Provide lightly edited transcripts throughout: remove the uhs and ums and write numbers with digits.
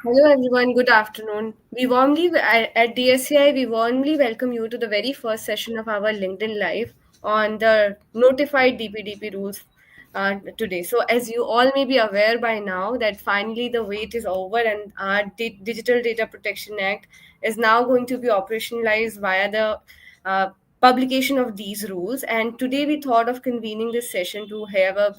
Hello everyone, good afternoon. At DSCI, we warmly welcome you to the very first session of our LinkedIn Live on the notified DPDP rules today. So, as you all may be aware by now, that finally the wait is over and our Digital Data Protection Act is now going to be operationalized via the uh, publication of these rules. And today we thought of convening this session to have a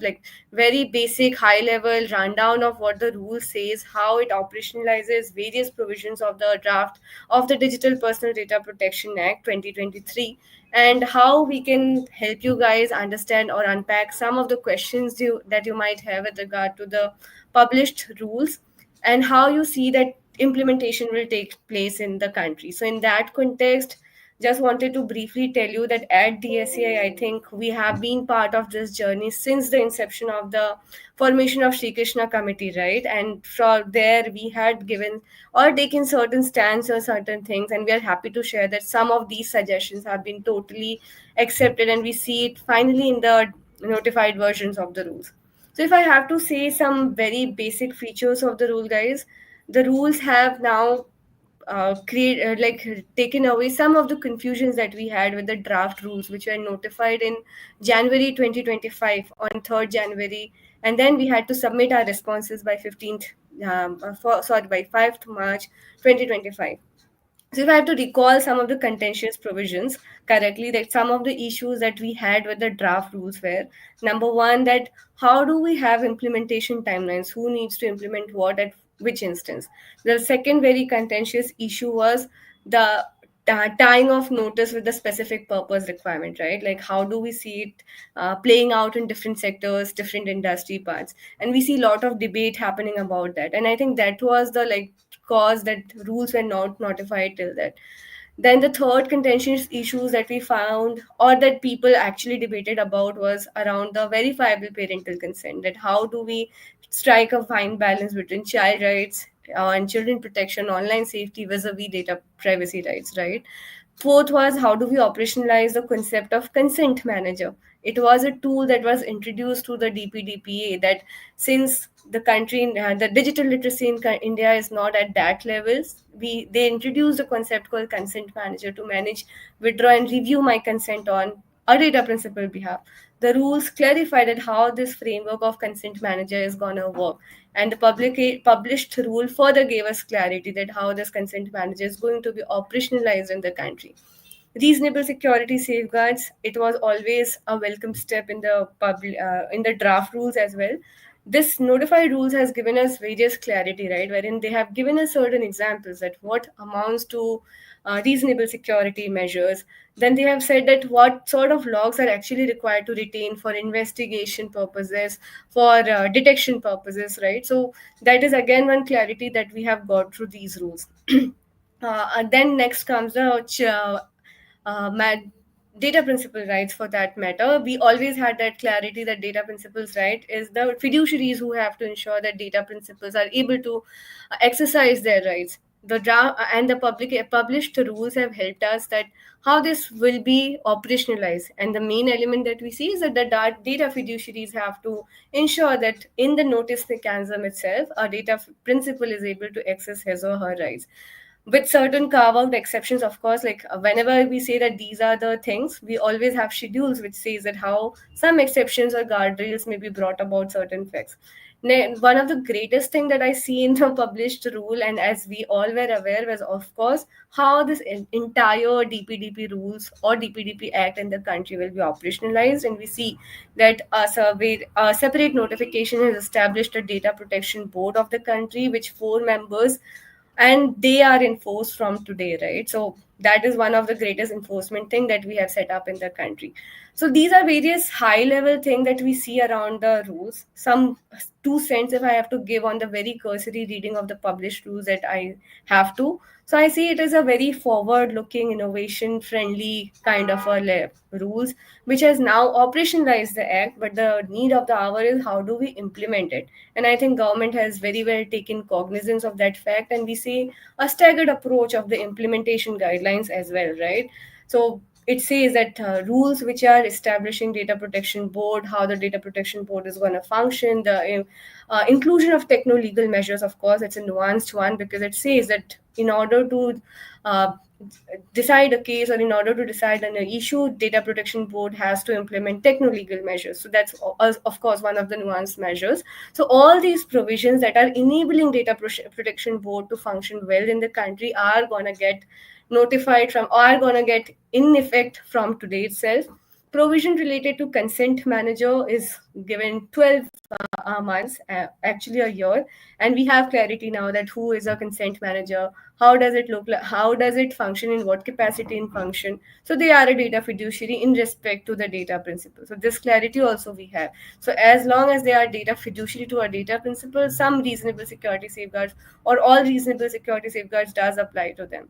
very basic high level rundown of what the rule says, how it operationalizes various provisions of the draft of the Digital Personal Data Protection Act 2023, and how we can help you guys understand or unpack some of the questions that you might have with regard to the published rules, and how you see that implementation will take place in the country. So in that context, just wanted to briefly tell you that at DSCI, I think we have been part of this journey since the inception of the formation of Shri Krishna Committee, right? And from there, we had given or taken certain stands on certain things, and we are happy to share that some of these suggestions have been totally accepted, and we see it finally in the notified versions of the rules. So, if I have to say some very basic features of the rule, guys, the rules have now create taken away some of the confusions that we had with the draft rules, which were notified in January 2025 on 3rd January, and then we had to submit our responses by 15th by 5th March 2025. So if I have to recall some of the contentious provisions correctly, that some of the issues that we had with the draft rules were, number one, that how do we have implementation timelines? Who needs to implement what at which instance? The second very contentious issue was the tying of notice with the specific purpose requirement, right? Like how do we see it playing out in different sectors, different industry parts? And we see a lot of debate happening about that. And I think that was the cause that rules were not notified till that. Then the third contentious issues that we found or that people actually debated about was around the verifiable parental consent. That how do we strike a fine balance between child rights and children protection, online safety vis-a-vis data privacy rights, right? Fourth was how do we operationalize the concept of consent manager. It was a tool that was introduced to the DPDPA, that since the country, the digital literacy in India is not at that levels, they introduced a concept called consent manager to manage, withdraw, and review my consent on a data principal behalf. The rules clarified that how this framework of consent manager is gonna work, and the published rule further gave us clarity that how this consent manager is going to be operationalized in the country. Reasonable security safeguards, it was always a welcome step in the in the draft rules as well. This notified rules has given us various clarity, right, wherein they have given us certain examples that what amounts to reasonable security measures. Then they have said that what sort of logs are actually required to retain for investigation purposes, for detection purposes, right? So that is again one clarity that we have got through these rules. And then next comes the uh, ma- data principal rights, for that matter. We always had that clarity that data principals right is the fiduciaries who have to ensure that data principals are able to exercise their rights. The draft and the published rules have helped us that how this will be operationalized, and the main element that we see is that the data fiduciaries have to ensure that in the notice mechanism itself a data principal is able to access his or her rights, with certain carve out exceptions, of course. Whenever we say that these are the things, we always have schedules which says that how some exceptions or guardrails may be brought about certain facts. One of the greatest thing that I see in the published rule, and as we all were aware, was of course how this entire DPDP rules or DPDP Act in the country will be operationalized. And we see that a separate notification has established a data protection board of the country, which four members, and they are enforced from today, right? So that is one of the greatest enforcement thing that we have set up in the country. So these are various high level thing that we see around the rules. Some 2 cents if I have to give on the very cursory reading of the published rules that I have to. So I see it as a very forward looking, innovation friendly kind of a rules which has now operationalized the act, but the need of the hour is how do we implement it. And I think government has very well taken cognizance of that fact, and we see a staggered approach of the implementation guidelines as well, right? So it says that rules which are establishing data protection board, how the data protection board is going to function, the inclusion of techno legal measures. Of course, it's a nuanced one, because it says that in order to uh, decide a case, or in order to decide on an issue, data protection board has to implement techno legal measures. So that's of course one of the nuanced measures. So all these provisions that are enabling data protection board to function well in the country are going to get notified from, or are going to get in effect from today itself. Provision related to consent manager is given 12 months, actually a year, and we have clarity now that who is a consent manager, how does it look like, how does it function, in what capacity in function. So they are a data fiduciary in respect to the data principle. So this clarity also we have. So as long as they are data fiduciary to a data principle, some reasonable security safeguards, or all reasonable security safeguards, does apply to them.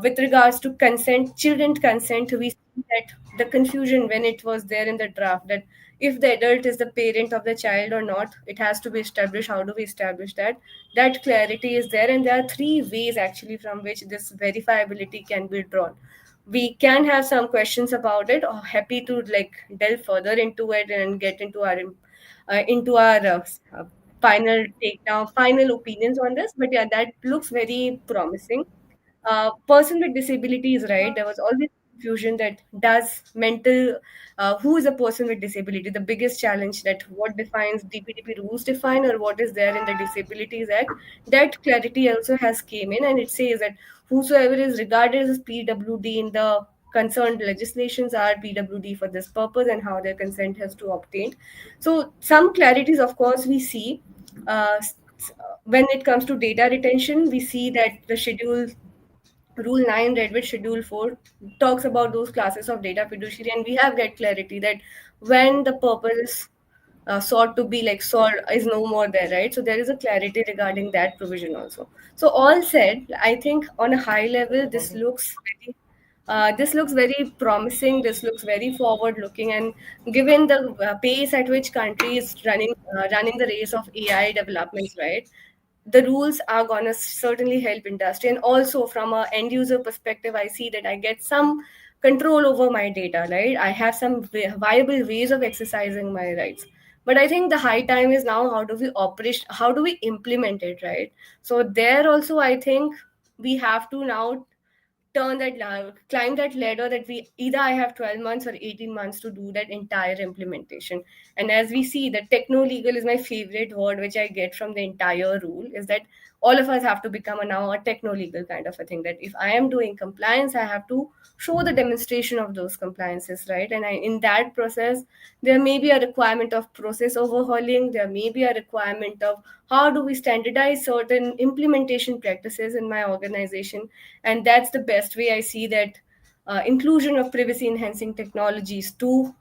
With regards to consent, children consent, we see that the confusion when it was there in the draft, that if the adult is the parent of the child or not, it has to be established. How do we establish that? That clarity is there, and there are three ways actually from which this verifiability can be drawn. We can have some questions about it, or happy to like delve further into it and get into our final takedown, final opinions on this. But yeah, that looks very promising. Person with disability is right. There was always confusion that does mental, who is a person with disability? The biggest challenge, that what defines DPDP rules define, or what is there in the Disabilities Act. That clarity also has came in, and it says that whosoever is regarded as PWD in the concerned legislations are PWD for this purpose, and how their consent has to obtain. So some clarities, of course, we see. When it comes to data retention, we see that the schedule Rule 9 read with Schedule 4 talks about those classes of data fiduciary, and we have get clarity that when the purpose is sought to be like sought is no more there, right? So there is a clarity regarding that provision also. So all said, I think on a high level, this looks very promising. This looks very forward looking, and given the pace at which country is running the race of AI developments, right? The rules are going to certainly help industry, and also from a end user perspective, I see that I get some control over my data, right? I have some viable ways of exercising my rights. But I think the high time is now, how do we implement it, right? So there also, I think we have to now climb that ladder, that we either I have 12 months or 18 months to do that entire implementation. And as we see, the techno legal is my favorite word, which I get from the entire rule, is that all of us have to become now a techno legal kind of a thing, that if I am doing compliance, I have to show the demonstration of those compliances, right? And in that process, there may be a requirement of process overhauling, there may be a requirement of how do we standardize certain implementation practices in my organization. And that's the best way I see that inclusion of privacy enhancing technologies to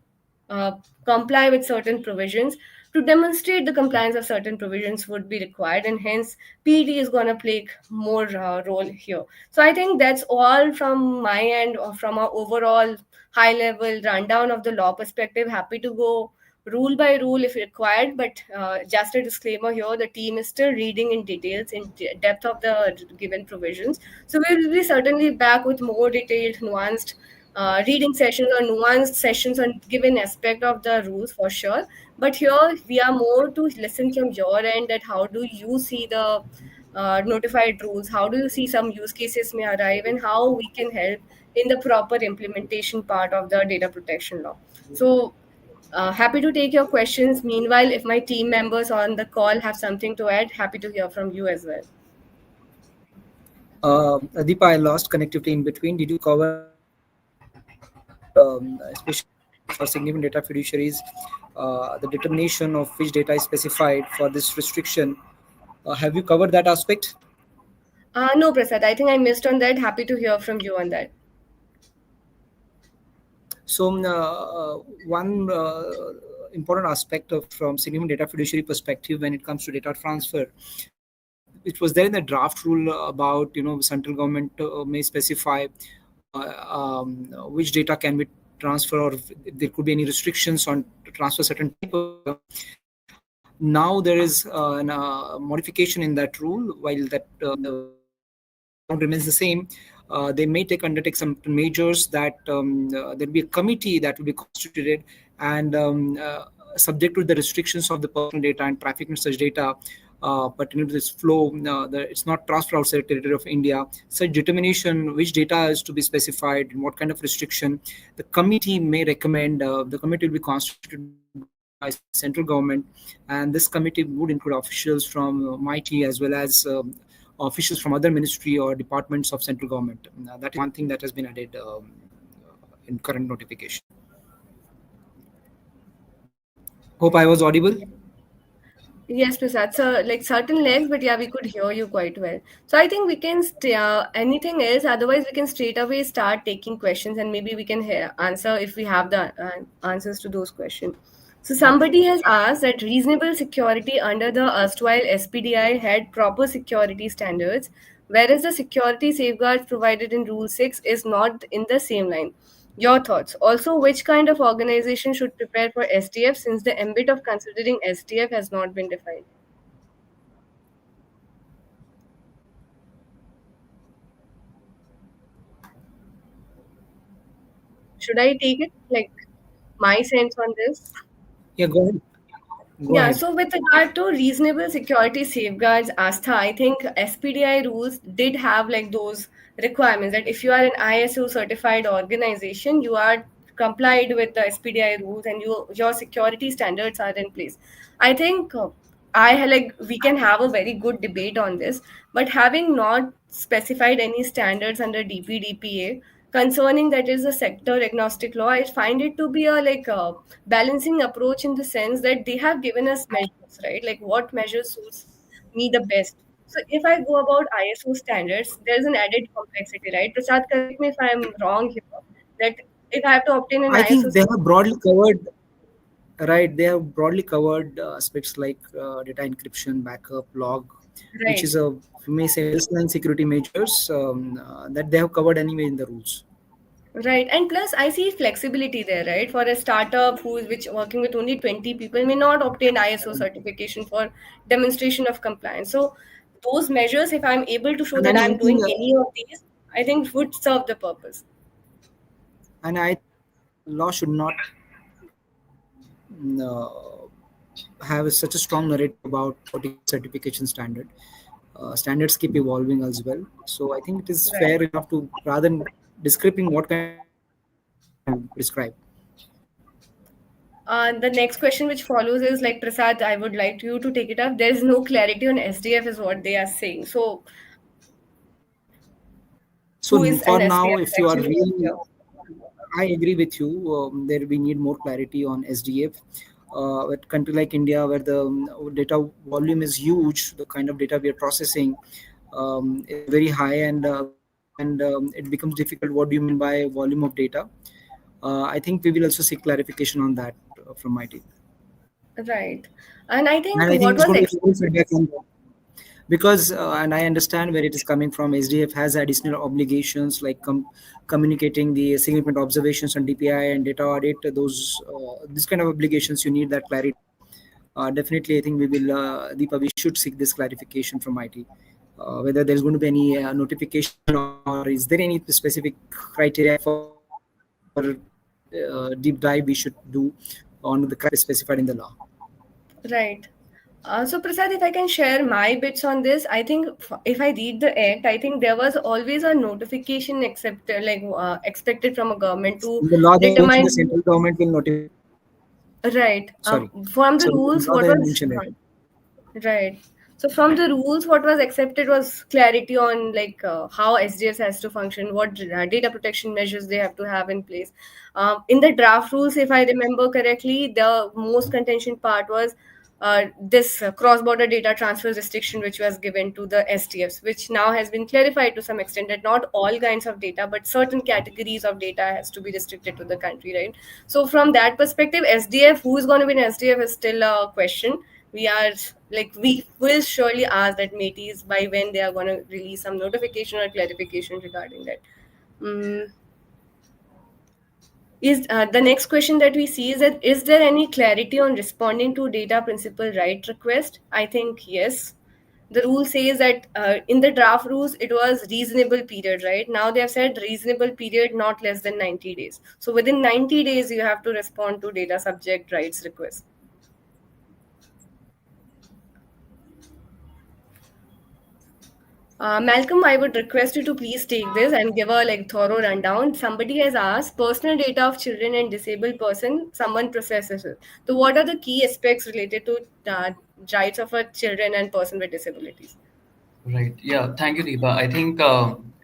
uh, comply with certain provisions, to demonstrate the compliance of certain provisions would be required, and hence PD is going to play more role here. So I think that's all from my end, or from our overall high level rundown of the law perspective. Happy to go rule by rule if required, but just a disclaimer here, the team is still reading in details, in depth of the given provisions. So we will be certainly back with more detailed, nuanced reading sessions or nuanced sessions on given aspect of the rules for sure. But here we are more to listen from your end, that how do you see the notified rules, how do you see some use cases may arrive, and how we can help in the proper implementation part of the data protection law. So happy to take your questions. Meanwhile, if my team members on the call have something to add, happy to hear from you as well. Deepa, I lost connectivity in between. Did you cover, especially for significant data fiduciaries, the determination of which data is specified for this restriction? Have you covered that aspect? No, Prasad, I think I missed on that. Happy to hear from you on that. So, one important aspect of from significant data fiduciary perspective when it comes to data transfer, it was there in the draft rule about central government may specify which data can be transferred, or if there could be any restrictions on to transfer certain type of data. Now there is a modification in that rule, while that the background remains the same. they may undertake some measures that there'll be a committee that will be constituted, and subject to the restrictions of the personal data and trafficking such data pertaining to this flow, it's not transferred outside the territory of India. Such determination, which data is to be specified, and what kind of restriction, the committee may recommend. The committee will be constituted by central government, and this committee would include officials from MIT as well as officials from other ministry or departments of central government. That is one thing that has been added in current notification. Hope I was audible. Yes, Prasad. So, like certain legs, but yeah, we could hear you quite well. So, I think we can anything else. Otherwise, we can straight away start taking questions, and maybe we can answer if we have the answers to those questions. So, somebody has asked that reasonable security under the erstwhile SPDI had proper security standards, whereas the security safeguards provided in Rule 6 is not in the same line. Your thoughts. Also, which kind of organization should prepare for STF since the ambit of considering STF has not been defined? Should I take it? Like my sense on this? Yeah, go ahead. Go Yeah, ahead. so with regard to reasonable security safeguards, Astha, I think SPDI rules did have like those requirements that if you are an ISO certified organization, you are complied with the SPDI rules and your security standards are in place. I think like we can have a very good debate on this, but having not specified any standards under DPDPA concerning that is a sector agnostic law, I find it to be a like a balancing approach in the sense that they have given us measures, right? Like what measure suits me the best. So if I go about ISO standards, there's an added complexity, right? Prasad, correct me if I'm wrong here. That if I have to obtain an I ISO think they have certificate, broadly covered, right? They have broadly covered aspects like data encryption, backup, log, which right? is a, you may say, baseline security measures that they have covered anyway in the rules. Right. And plus I see flexibility there, right? For a startup who is which working with only 20 people may not obtain ISO certification for demonstration of compliance. So those measures, if I'm able to show And that I I'm think, doing any of these, I think would serve the purpose. and I law should not have such a strong narrative about particular certification standard. Standards keep evolving as well. So I think it is Right. fair enough to, rather than describing what kind of certification to prescribe. The next question which follows is like Prasad, I would like you to take it up. There is no clarity on SDF, is what they are saying. So, who So is an for now, SDF is if you are actually really, here. I agree with you. There we need more clarity on SDF. At country like India, where the data volume is huge, the kind of data we are processing is very high and it becomes difficult. What do you mean by volume of data? I think we will also seek clarification on that from my team. Right. And I And think I think what it's was going to be full feedback on that. Because and I understand where it is coming from. SDF has additional obligations like communicating the significant observations on DPI and data audit. Those this kind of obligations, you need that clarity. Definitely, I think we will, Deepa, we should seek this clarification from IT. Whether there's going to be any notification, or is there any specific criteria for deep dive we should do on the criteria specified in the law. right. So Prasad, if I can share my bits on this, I think if I read the act, I think there was always a notification accepted, like expected from a government to In the law, they mentioned the determine. central government will notify. Right. Sorry. From the So in rules, law what they was mentioned it. right. So from the rules, what was accepted was clarity on like how SDS has to function, what data protection measures they have to have in place. In the draft rules, if I remember correctly, the most contention part was this cross-border data transfer restriction, which was given to the STFs, which now has been clarified to some extent that not all kinds of data, but certain categories of data has to be restricted to the country, right? So from that perspective, SDF, who is going to be an SDF is still a question. We are like we will surely ask that mateys by when they are going to release some notification or clarification regarding that. Mm, is the next question that we see is that is there any clarity on responding to data principal right request? I think yes. the rule says that in the draft rules it was reasonable period, right? Now they have said reasonable period not less than 90 days. So within 90 days you have to respond to data subject rights request. Malcolm, I would request you to please take this and give a thorough rundown. Somebody has asked personal data of children and disabled person, someone processes it. So, what are the key aspects related to rights of a children and person with disabilities? Right. Yeah. Thank you, Deepa. I think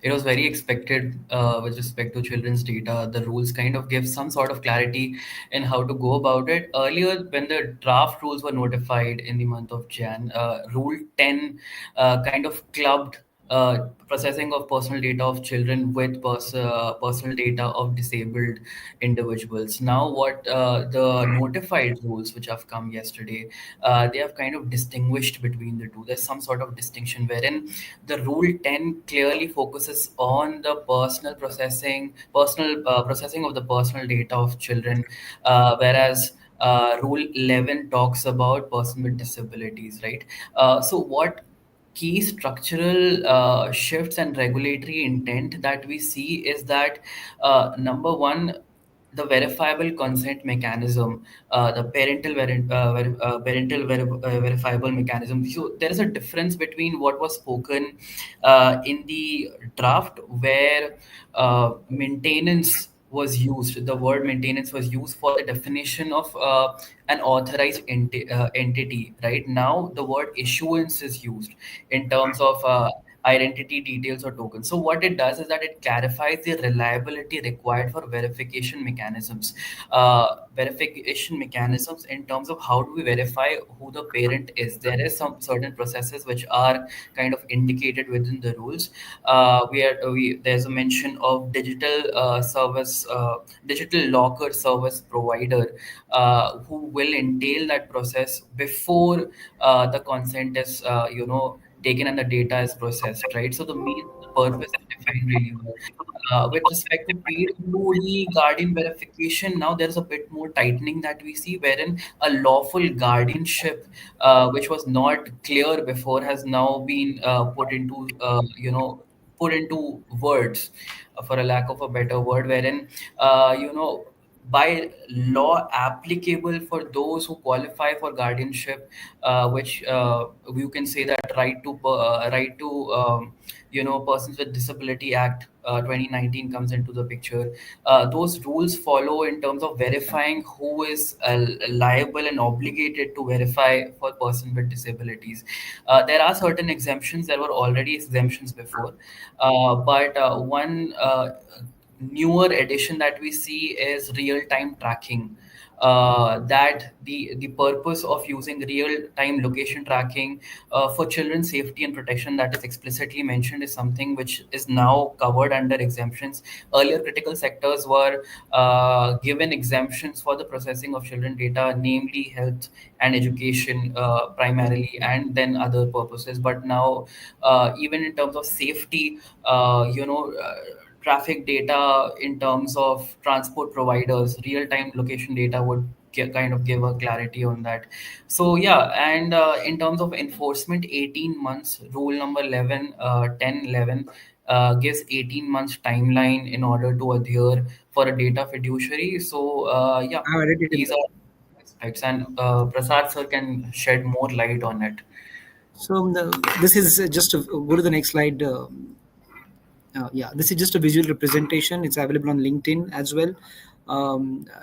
it was very expected with respect to children's data. The rules kind of give some sort of clarity in how to go about it. Earlier, when the draft rules were notified in the month of Jan, Rule 10 kind of clubbed processing of personal data of children with personal data of disabled individuals. Now, what the notified rules, which have come yesterday, they have kind of distinguished between the two. There's some sort of distinction wherein the Rule 10 clearly focuses on the personal processing of the personal data of children, whereas Rule 11 talks about person with disabilities, right? So what key structural shifts and regulatory intent that we see is that number one, the verifiable consent mechanism, the verifiable mechanism. So there is a difference between what was spoken in the draft, where maintenance was used. The word maintenance was used for the definition of an authorized entity. Right now, the word issuance is used in terms of identity details or tokens. So what it does is that it clarifies the reliability required for verification mechanisms in terms of how do we verify who the parent is. There is some certain processes which are kind of indicated within the rules. There's a mention of digital locker service provider, who will entail that process before the consent is taken and the data is processed, right? So the means, the purpose is defined really well. With respect to peer review guardian verification, now there's a bit more tightening that we see, wherein a lawful guardianship, which was not clear before, has now been put into words, for a lack of a better word, wherein by law applicable for those who qualify for guardianship, which you can say that Persons with Disability Act 2019 comes into the picture. Those rules follow in terms of verifying who is liable and obligated to verify for person with disabilities. There are certain exemptions. There were already exemptions before, but one newer addition that we see is real-time tracking. That the purpose of using real-time location tracking for children's safety and protection, that is explicitly mentioned, is something which is now covered under exemptions. Earlier, critical sectors were given exemptions for the processing of children data, namely health and education primarily, and then other purposes. But now, even in terms of safety, traffic data in terms of transport providers, real-time location data would kind of give a clarity on that. So yeah, and in terms of enforcement, 18 months, rule number 11, 1011, gives 18 months timeline in order to adhere for a data fiduciary. So yeah, I've added it in these the. are aspects, and Prasad sir can shed more light on it. So this is just to go to the next slide. Yeah, this is just a visual representation. It's available on LinkedIn as well.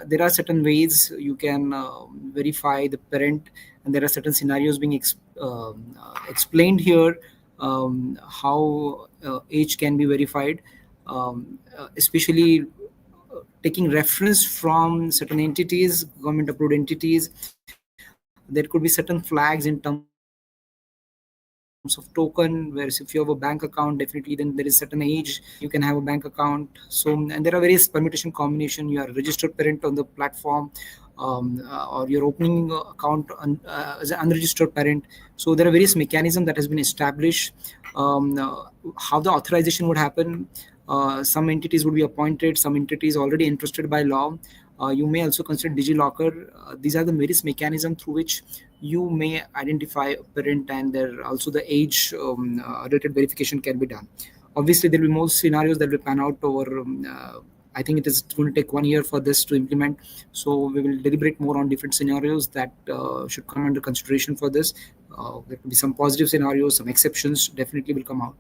There are certain ways you can verify the parent, and there are certain scenarios being explained here, how age can be verified, especially taking reference from certain entities, government approved entities. There could be certain flags in terms of token, whereas if you have a bank account, definitely then there is certain age you can have a bank account. So, and there are various permutation combination. You are a registered parent on the platform, or you're opening account as an unregistered parent. So there are various mechanisms that has been established. How the authorization would happen, some entities would be appointed, some entities already entrusted by law. You may also consider DigiLocker. These are the various mechanisms through which you may identify a parent, and there also the age related verification can be done. Obviously, there will be more scenarios that will pan out over. I think it is going to take 1 year for this to implement. So we will deliberate more on different scenarios that should come under consideration for this. There could be some positive scenarios, some exceptions definitely will come out.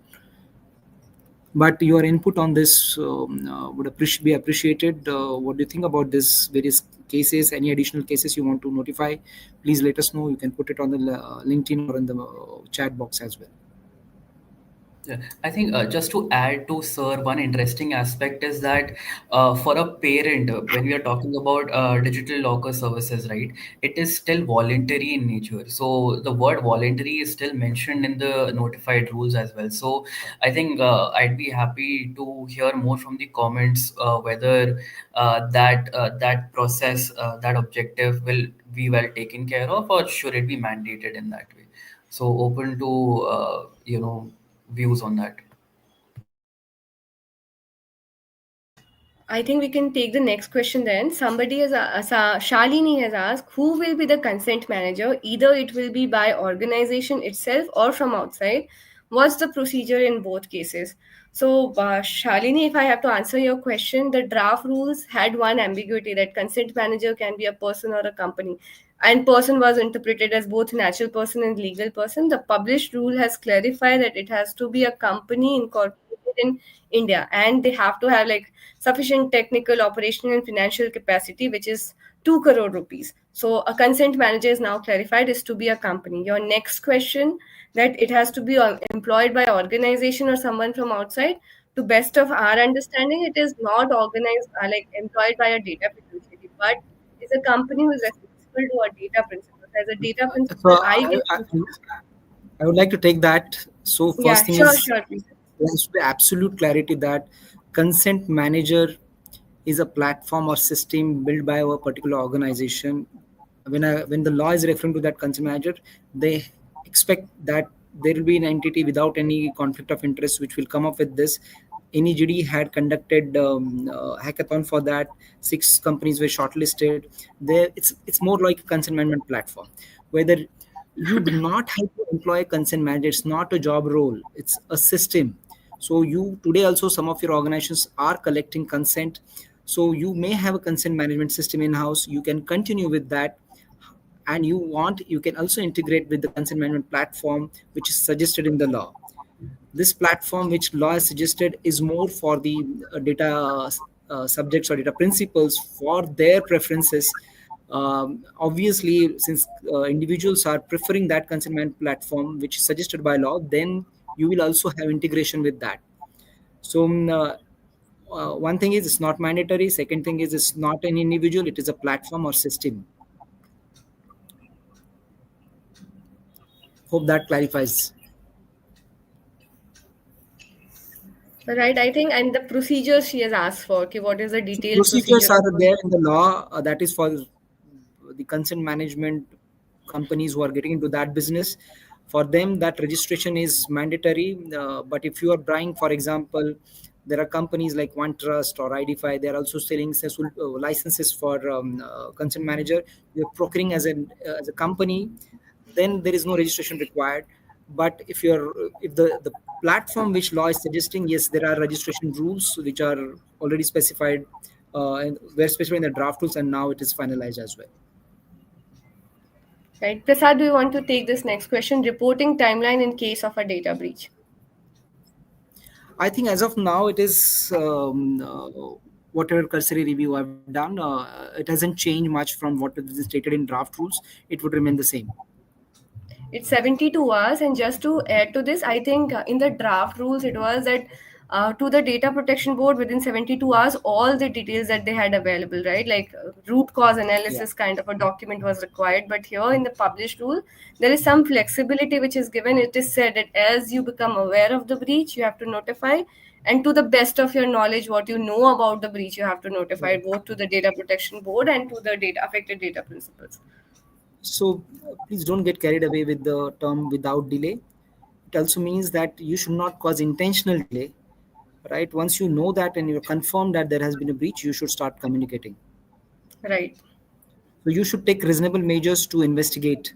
But your input on this would be appreciated. What do you think about this various cases? Any additional cases you want to notify? Please let us know. You can put it on the LinkedIn or in the chat box as well. Yeah, I think just to add to Sir, one interesting aspect is that for a parent, when we are talking about digital locker services, right, it is still voluntary in nature. So the word voluntary is still mentioned in the notified rules as well. So I think I'd be happy to hear more from the comments whether that process, that objective will be well taken care of, or should it be mandated in that way. So open to views on that. I think we can take the next question then. Somebody has, Shalini has asked, who will be the consent manager? Either it will be by organization itself or from outside. What's the procedure in both cases? So, Shalini, if I have to answer your question, the draft rules had one ambiguity that consent manager can be a person or a company. And person was interpreted as both natural person and legal person. The published rule has clarified that it has to be a company incorporated in India, and they have to have like sufficient technical, operational, and financial capacity, which is 2 crore rupees. So a consent manager is now clarified is to be a company. Your next question, that it has to be employed by organization or someone from outside. To best of our understanding, it is not organized like employed by a data fiduciary, but is a company who is responsible to a data principal. As a data So principal, I get to. I would like to take that. So Yeah, first thing sure, is sure, please. there has to be absolute clarity that consent manager is a platform or system built by a particular organization. When the law is referring to that consent manager, they expect that there will be an entity without any conflict of interest which will come up with this. NEGD had conducted hackathon for that. 6 companies were shortlisted. There, it's more like a consent management platform, whether you do not have to employ a consent manager. It's not a job role. It's a system. So you today also some of your organizations are collecting consent. So you may have a consent management system in house. You can continue with that, and you can also integrate with the consent management platform which is suggested in the law. This platform which law has suggested is more for the data subjects or data principals for their preferences. Obviously, since individuals are preferring that consent management platform which is suggested by law, then you will also have integration with that. So one thing is it's not mandatory. Second thing is it's not an individual, it is a platform or system. Hope that clarifies. Right, I think, and the procedures she has asked for. Okay, what is the So detailed procedures procedure of are a. there in the law. That is for the consent management companies who are getting into that business. For them, that registration is mandatory. But if you are buying, for example, there are companies like OneTrust or Idify. They are also selling successful licenses for consent manager. You're procuring as a company, then there is no registration required. But if the platform which law is suggesting, yes, there are registration rules which are already specified and were specified in the draft rules, and now it is finalized as well. Right, Prasad, do you want to take this next question? Reporting timeline in case of a data breach. I think as of now, it is whatever cursory review I've done. It hasn't changed much from what is stated in draft rules. It would remain the same. It's 72 hours, and just to add to this, I think in the draft rules it was that to the data protection board within 72 hours all the details that they had available, right, like root cause Yeah. analysis kind of a document was required. But here in the published rule there is some flexibility which is given. It is said that as you become aware of the breach you have to notify, and to the best of your knowledge what you know about the breach you have to notify both to the data protection board and to the data affected data principals. So please don't get carried away with the term without delay. It also means that you should not cause intentional delay, right? Once you know that and you're confirmed that there has been a breach, you should start communicating. Right. So you should take reasonable measures to investigate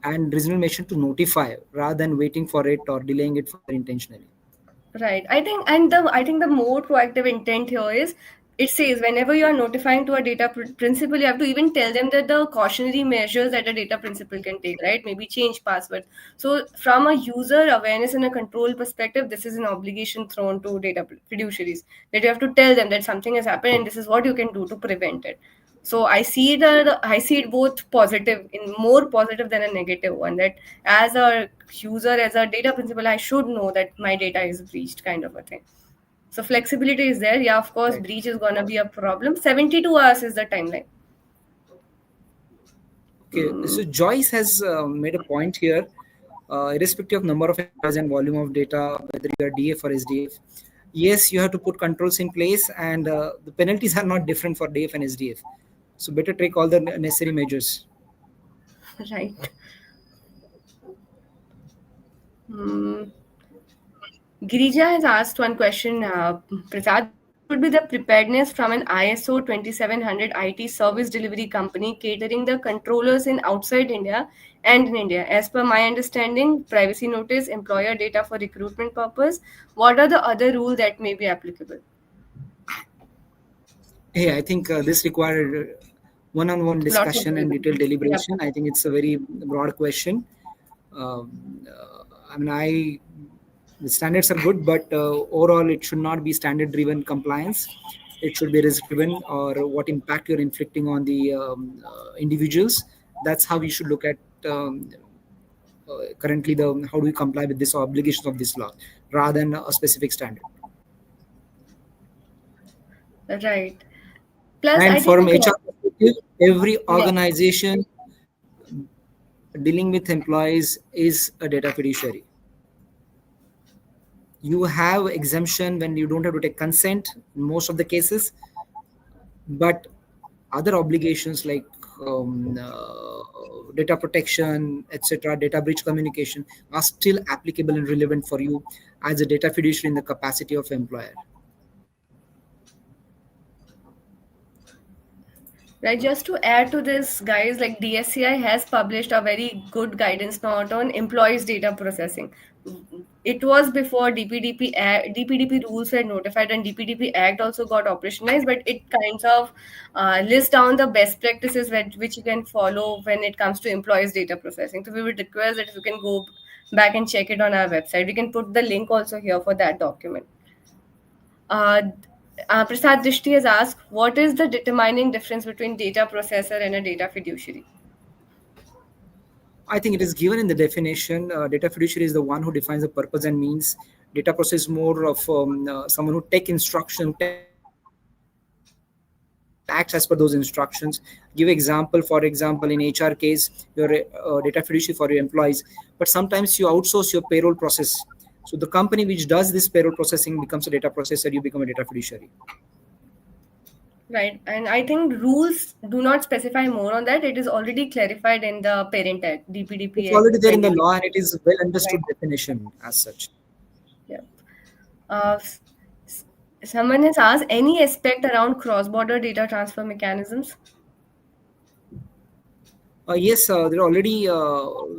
and reasonable measure to notify rather than waiting for it or delaying it further intentionally. Right. I think the more proactive intent here is it says whenever you are notifying to a data principal, you have to even tell them that the cautionary measures that a data principal can take, right? Maybe change password. So from a user awareness and a control perspective, this is an obligation thrown to data fiduciaries that you have to tell them that something has happened and this is what you can do to prevent it. So I see it both positive, in more positive than a negative one, that as a user, as a data principal, I should know that my data is breached, kind of a thing. So flexibility is there. Yeah, of course, Right. breach is gonna be a problem. 72 hours is the timeline. Okay, so Joyce has made a point here. Irrespective of number of employees and volume of data, whether you are DF or SDF, yes, you have to put controls in place, and the penalties are not different for DF and SDF. So better take all the necessary measures. Right. Hmm. Girija has asked one question, Prasad. What would be the preparedness from an ISO 2700 IT service delivery company catering the controllers in outside India and in India? As per my understanding, privacy notice, employer data for recruitment purpose. What are the other rules that may be applicable? Hey, I think this required one-on-one Lots of discussion and detailed delivery. Yep. deliberation. I think it's a very broad question. I mean, the standards are good, but overall, it should not be standard-driven compliance. It should be risk-driven, or what impact you're inflicting on the individuals. That's how we should look at currently the how do we comply with this obligations of this law, rather than a specific standard. Right. Plus, I And think, from HR perspective, every yeah. organization dealing with employees is a data fiduciary. You have exemption when you don't have to take consent in most of the cases, but other obligations like data protection, etc., data breach communication are still applicable and relevant for you as a data fiduciary in the capacity of employer. Right, just to add to this, guys, like DSCI has published a very good guidance note on employees' data processing. It was before DPDP rules were notified and DPDP Act also got operationalized, but it kinds of lists down the best practices which you can follow when it comes to employees' data processing. So we would request that if you can go back and check it on our website. We can put the link also here for that document. Uh, Prasad Dishti has asked, what is the determining difference between data processor and a data fiduciary? I think it is given in the definition. Data fiduciary is the one who defines the purpose and means. Data process is more of someone who take instruction, take acts as per those instructions. Give example, for example, in HR case, you're a data fiduciary for your employees, but sometimes you outsource your payroll process. So the company which does this payroll processing becomes a data processor. You become a data fiduciary. Right. And I think rules do not specify more on that. It is already clarified in the Parent Act, It's DPDP Act already there in the 20. law, and it is well Right. understood definition as such. Yeah. Uh, s- Someone has asked any aspect around cross-border data transfer mechanisms. Yes, there already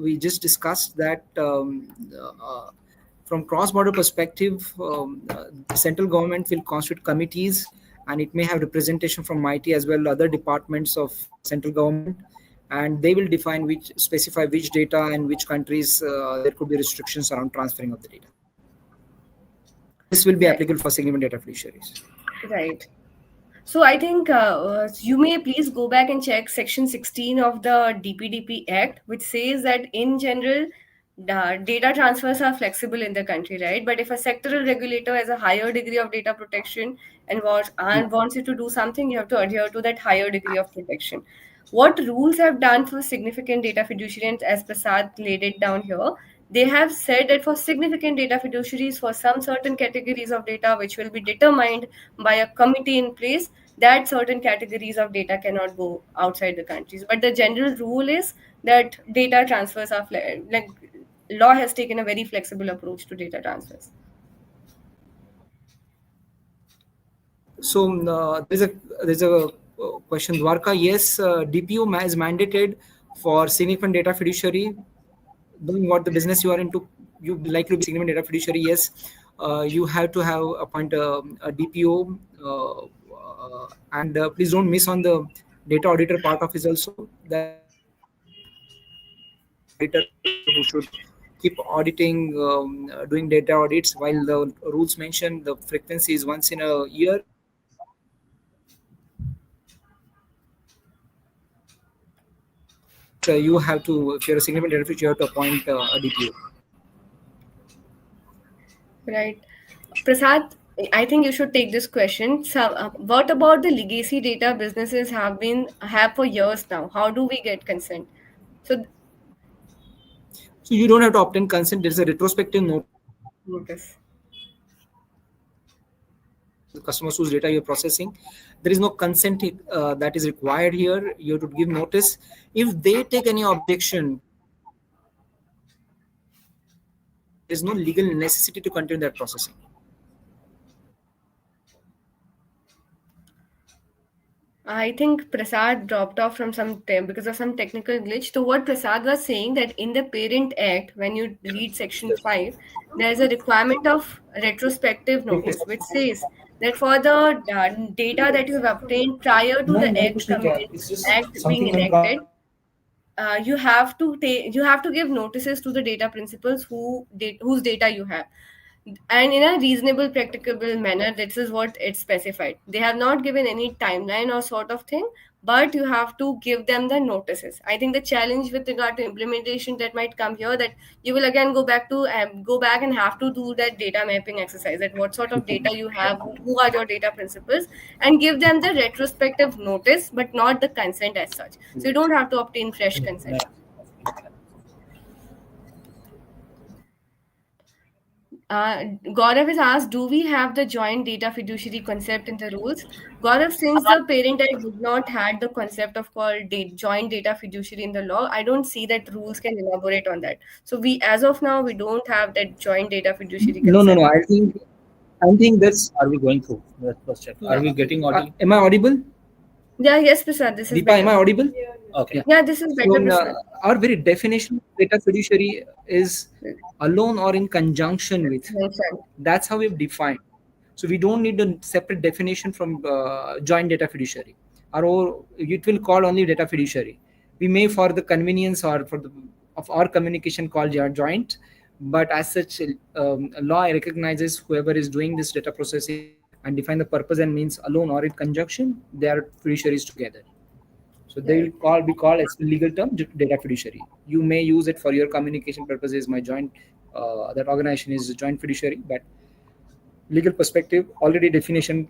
we just discussed that from cross-border perspective, the central government will constitute committees, and it may have representation from MIT as well other departments of central government, and they will define which specify which data and which countries there could be restrictions around transferring of the data. This will be Right. applicable for significant data fiduciaries. Right. So I think you may please go back and check Section 16 of the DPDP Act, which says that in general, data transfers are flexible in the country, right? But if a sectoral regulator has a higher degree of data protection and wants you to do something, you have to adhere to that higher degree of protection. What rules have done for significant data fiduciaries, as Prasad laid it down here, they have said that for significant data fiduciaries, for some certain categories of data which will be determined by a committee in place, that certain categories of data cannot go outside the countries. But the general rule is that data transfers are like law has taken a very flexible approach to data transfers. So there's a question, Dwarka, yes, DPO is mandated for significant data fiduciary. Doing what the business you are into, you likely to be significant data fiduciary. Yes, you have to have appoint a DPO, and please don't miss on the data auditor part of it also. That is very important. There is an auditor who should keep auditing, doing data audits. While the rules mention the frequency is once in a year, but you have to, if you're a significant data fiduciary, you have to appoint a DPO. Right. Prasad, I think you should take this question. So, what about the legacy data businesses have for years now? How do we get consent? So, So you don't have to obtain consent. There is a retrospective notice that you have to give notice. the customers whose data you're processing. There is no consent that is required here. You have to give notice. If they take any objection to the processing, there is no legal necessity to continue that processing. I think Prasad dropped off from some because of some technical glitch. So what Prasad was saying that in the Parent Act, when you read Section 5, there is a requirement of retrospective notice, which says that for the data that you have obtained prior to the act being enacted, you have to give notices to the data principals whose data you have, and in a reasonable practicable manner. This is what it's specified. They have not given any timeline or sort of thing, but you have to give them the notices. I think the challenge with regard to implementation that might come here, that you will again go back and have to do that data mapping exercise, that what sort of data you have, who are your data principals, and give them the retrospective notice, but not the consent as such. So you don't have to obtain fresh consent. Gaurav is asked, do we have the joint data fiduciary concept in the rules? Gaurav, since the Parent Act did not had the concept of called joint data fiduciary in the law, I don't see that rules can elaborate on that. So as of now, we don't have that joint data fiduciary No, no, concept. no. I think that's. Are we going through? Let's first check. Are we getting audio? Am I audible? Yeah, yes, Prasad, this is Deepa, am I better. audible? Okay. Yeah, this is better, So Prasad. our very definition of data fiduciary is alone or in conjunction with. Mentioned. That's how we've defined. So we don't need a separate definition from joint data fiduciary. Or it will call only data fiduciary. We may, for the convenience or for the of our communication, call joint, but as such, law recognizes whoever is doing this data processing and define the purpose and means alone or in conjunction, they are fiduciaries together. So they Right. will be called as legal term data fiduciary. You may use it for your communication purposes. My joint, that organization is a joint fiduciary, but legal perspective already definition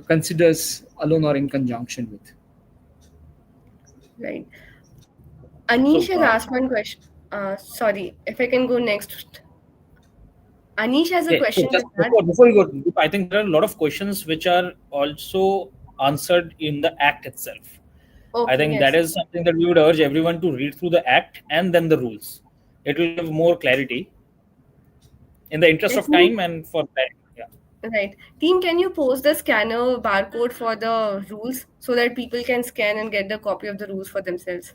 considers alone or in conjunction with. Right. Anish So, has asked one question. Sorry, if I can go next. Anish has a okay. So question, just Prasad. before you go, I think there are a lot of questions which are also answered in the Act itself. I Okay, think that yes. is something that we would urge everyone to read through the Act and then the rules. It will give more clarity in the interest of Team, time and for clarity. Yeah. right. Team, can you post the scanner barcode for the rules so that people can scan and get the copy of the rules for themselves?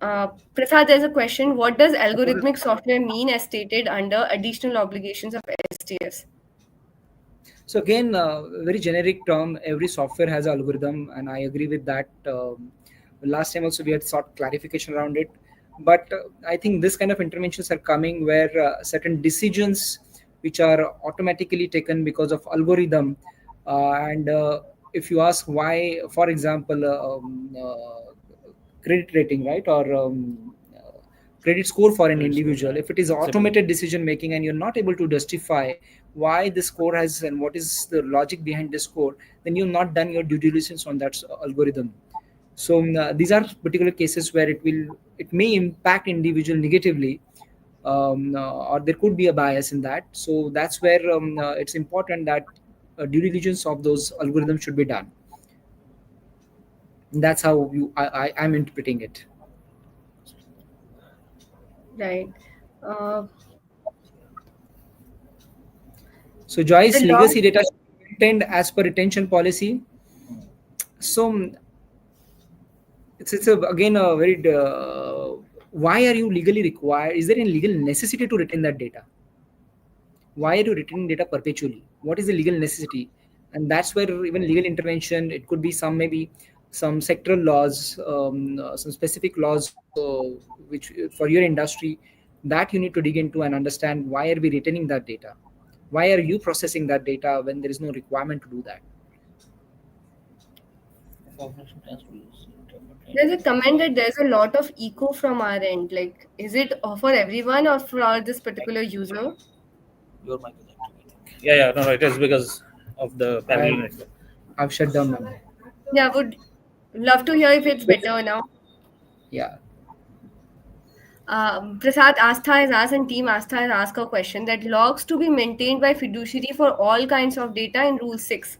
Prasad, there's a question. What does algorithmic software mean as stated under additional obligations of STS? So again, very generic term. Every software has an algorithm, and I agree with that. Last time also we had sought clarification around it, but I think this kind of interventions are coming where certain decisions which are automatically taken because of algorithm, and if you ask why, for example, credit rating, right, or credit score for an individual, if it is automated decision making and you're not able to justify why the score has and what is the logic behind the score, then you've not done your due diligence on that algorithm. So these are particular cases where it may impact individual negatively, or there could be a bias in that. So that's where it's important that due diligence of those algorithms should be done. And that's how I'm interpreting it. Right. Uh, So Joyce, the law. legacy data. retained as per retention policy. So again a very why are you legally required? Is there any legal necessity to retain that data? Why are you retaining data perpetually? What is the legal necessity? And that's where even legal intervention, it could be some, maybe some sectoral laws, some specific laws which for your industry, that you need to dig into and understand why are we retaining that data? Why are you processing that data when there is no requirement to do that? There's a comment that there's a lot of echo from our end. Like, is it for everyone or for this particular user? Your mic is activating. Yeah, no, it is because of the parallel network. I've shut down my mic. Yeah, would love to hear if it's better now. Yeah. Prasad Astha has asked and team Astha has asked a question that logs to be maintained by fiduciary for all kinds of data in Rule 6.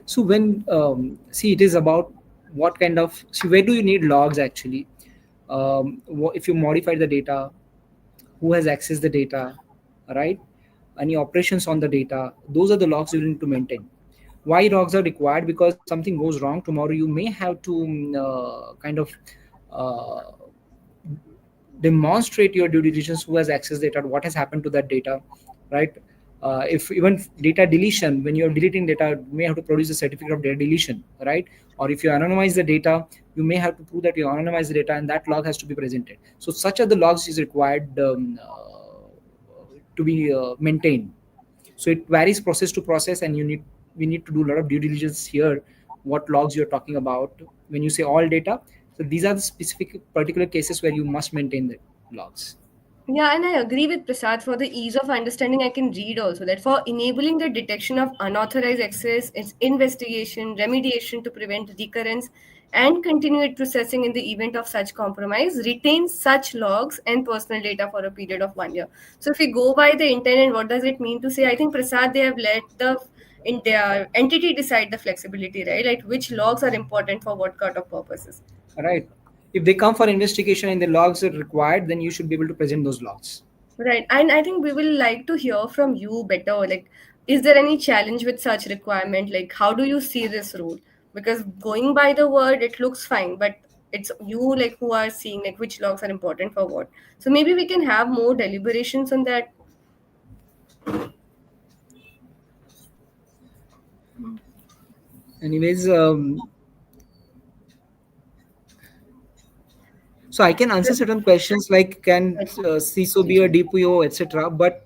So when see, it is about what kind of, see, where do you need logs actually? If you modify the data, who has accessed the data, right? Any operations on the data, those are the logs you need to maintain. Why logs are required? Because if something goes wrong tomorrow, you may have to kind of uh, demonstrate your due diligence, who has accessed data, what has happened to that data, right? If even data deletion, when you're deleting data, you may have to produce a certificate of data deletion, right? Or if you anonymize the data, you may have to prove that you anonymize the data, and that log has to be presented. So such are the logs is required to be maintained. So it varies process to process, and we need to do a lot of due diligence here. What logs you're talking about when you say all data? So these are the specific particular cases where you must maintain the logs. Yeah, and I agree with Prasad. For the ease of understanding, I can read also that for enabling the detection of unauthorized access, its investigation, remediation to prevent recurrence, and continued processing in the event of such compromise, retain such logs and personal data for a period of 1 year. So, if we go by the intent and what does it mean to say, I think Prasad, they have let the in their entity decide the flexibility, right? Like which logs are important for what kind of purposes. Right. If they come for investigation and the logs are required, then you should be able to present those logs. Right. And I think we will like to hear from you better. Like, is there any challenge with such requirement? Like, how do you see this rule? Because going by the word, it looks fine, but it's you like who are seeing like which logs are important for what. So maybe we can have more deliberations on that. Anyways, so I can answer certain questions like can CISO be a DPO, etc. But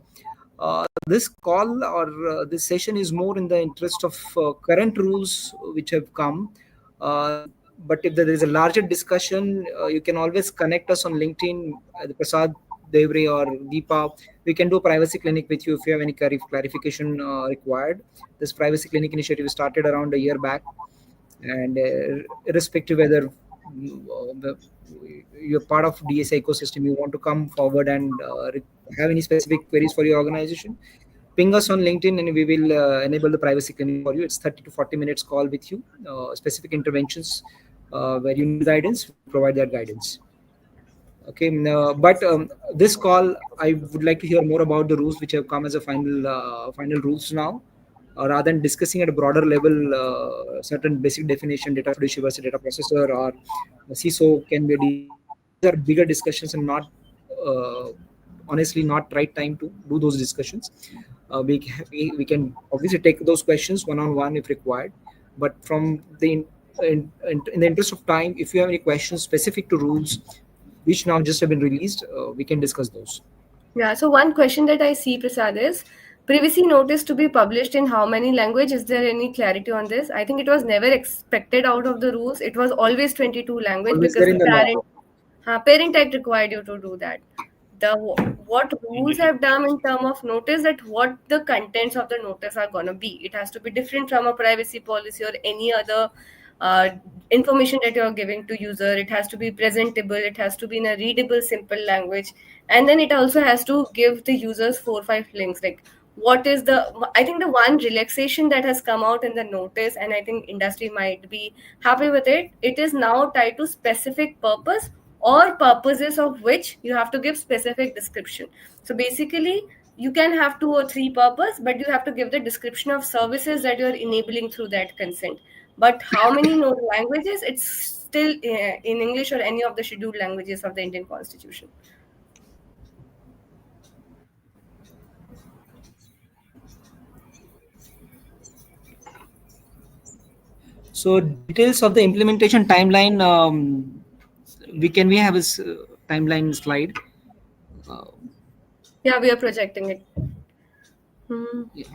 this call or this session is more in the interest of current rules which have come. But if there is a larger discussion, you can always connect us on LinkedIn, Prasad, Devre, or Deepa. We can do a privacy clinic with you if you have any clarification required. This privacy clinic initiative started around a year back, and irrespective whether you're part of DSA ecosystem, you want to come forward and have any specific queries for your organization, ping us on LinkedIn and we will enable the privacy clinic for you. It's 30 to 40 minutes call with you, specific interventions where you need guidance, we provide that guidance. Okay, but this call, I would like to hear more about the rules which have come as a final rules now, rather than discussing at a broader level certain basic definition, data fiduciary versus data processor, or CISO can be a DPO. These are bigger discussions and not honestly not right time to do those discussions. We can obviously take those questions one on one if required, but from the in the interest of time, if you have any questions specific to rules which now just have been released, we can discuss those. Yeah, so one question that I see, Prasad, is privacy notice to be published in how many language? Is there any clarity on this? I think it was never expected out of the rules. It was always 22 language Always because there in the the law. parent act required you to do that. The what rules have done in terms of notice that what the contents of the notice are gonna be. It has to be different from a privacy policy or any other uh, information that you're giving to user. It has to be presentable. It has to be in a readable, simple language, and then it also has to give the users 4 5 links. Like what is the? I think the one relaxation that has come out in the notice, and I think industry might be happy with it. It is now tied to specific purpose or purposes of which you have to give specific description. So basically, you can have 2 or 3 purpose, but you have to give the description of services that you're enabling through that consent. But how many known languages? It's still in English or any of the scheduled languages of the Indian Constitution. So details of the implementation timeline. We have a timeline slide. Yeah, we are projecting it. Yeah.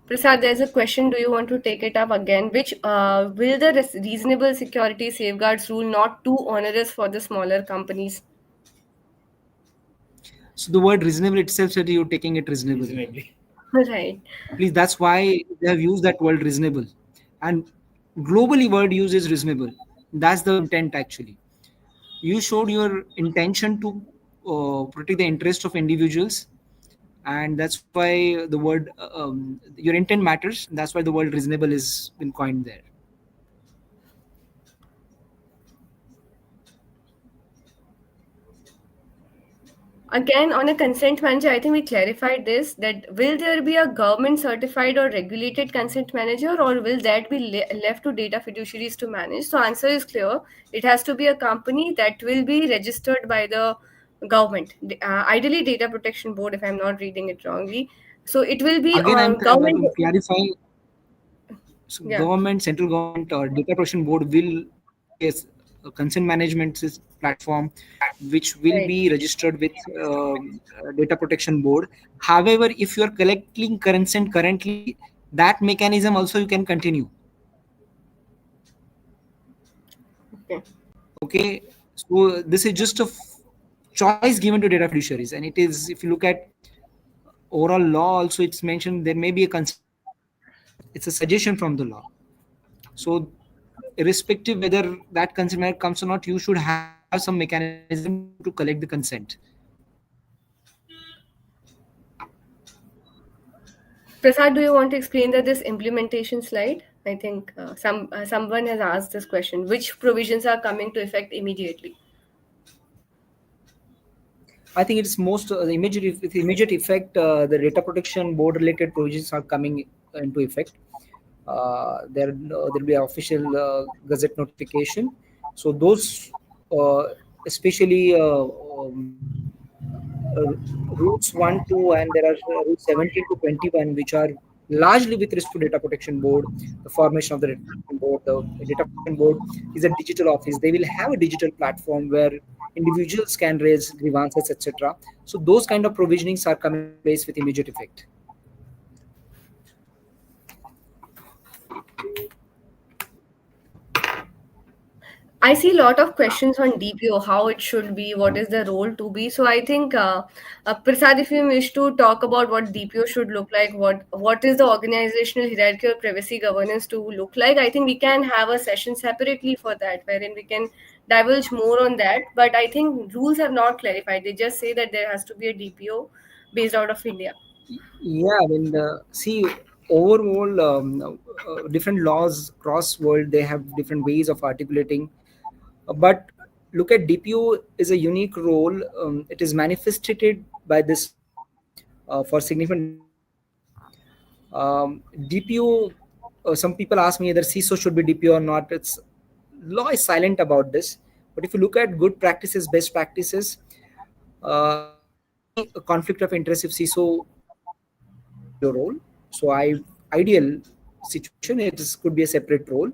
Prasad, there's a question. Do you want to take it up again? Which will the reasonable security safeguards rule not too onerous for the smaller companies? So the word reasonable itself said you're taking it reasonable. Reasonably. Right. Please, that's why they have used that word reasonable. And globally word use is reasonable. That's the intent actually. You showed your intention to protect the interest of individuals, and that's why the word your intent matters. That's why the word reasonable is been coined there. Again, on a consent manager, I think we clarified this, that will there be a government certified or regulated consent manager, or will that be left to data fiduciaries to manage? So answer is clear. It has to be a company that will be registered by the government, ideally Data Protection Board, if I'm not reading it wrongly. So it will be Again, I'm government. clarifying. So Yeah. government, central government, or data protection board will yes, a consent management platform, which will Right. be registered with data protection board. However, if you are collecting consent currently, that mechanism also you can continue. Okay. Okay, so this is just a choice given to data fiduciaries, and it is, if you look at overall law also, it's mentioned there may be a consent. It's a suggestion from the law. So irrespective whether that consent comes or not, you should have some mechanism to collect the consent. Prasad, do you want to explain this implementation slide? I think someone has asked this question. Which provisions are coming to effect immediately? I think it's most with immediate effect. The data protection board related provisions are coming into effect. There'll be an official gazette notification. So those, especially routes 1, 2, and there are routes 17 to 21, which are largely with respect to data protection board, the formation of the data protection board. The data protection board is a digital office. They will have a digital platform where individuals can raise grievances, etc. So those kind of provisionings are coming in place with immediate effect. I see a lot of questions on DPO, how it should be, what is the role to be. So I think, Prasad, if you wish to talk about what DPO should look like, what is the organizational hierarchy or privacy governance to look like, I think we can have a session separately for that, wherein we can divulge more on that. But I think rules have not clarified. They just say that there has to be a DPO based out of India. Yeah, I mean, see, overall, different laws across world, they have different ways of articulating. But look at DPO is a unique role. It is manifested by this for significant data protection. DPO, some people ask me whether CISO should be DPO or not. It's law is silent about this. But if you look at good practices, best practices, there should be a conflict of interest if CISO plays a DPO role. So ideal situation, could be a separate role.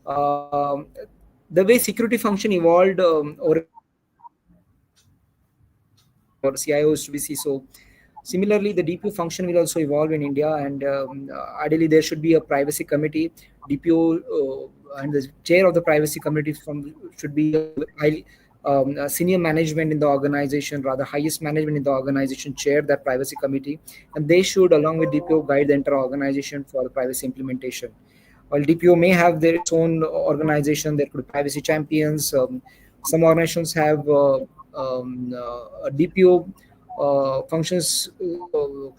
Um, the way security function evolved over a period of time, for CIOs to be CISO. Similarly, the DPO function will also evolve in India, and ideally there should be a privacy committee. DPO and the chair of the privacy committee should be a senior management in the organization, rather highest management in the organization, chair that privacy committee, and they should, along with DPO, guide the entire organization for the privacy implementation. While DPO may have its own organization, there could be privacy champions. Some organizations have DPO functions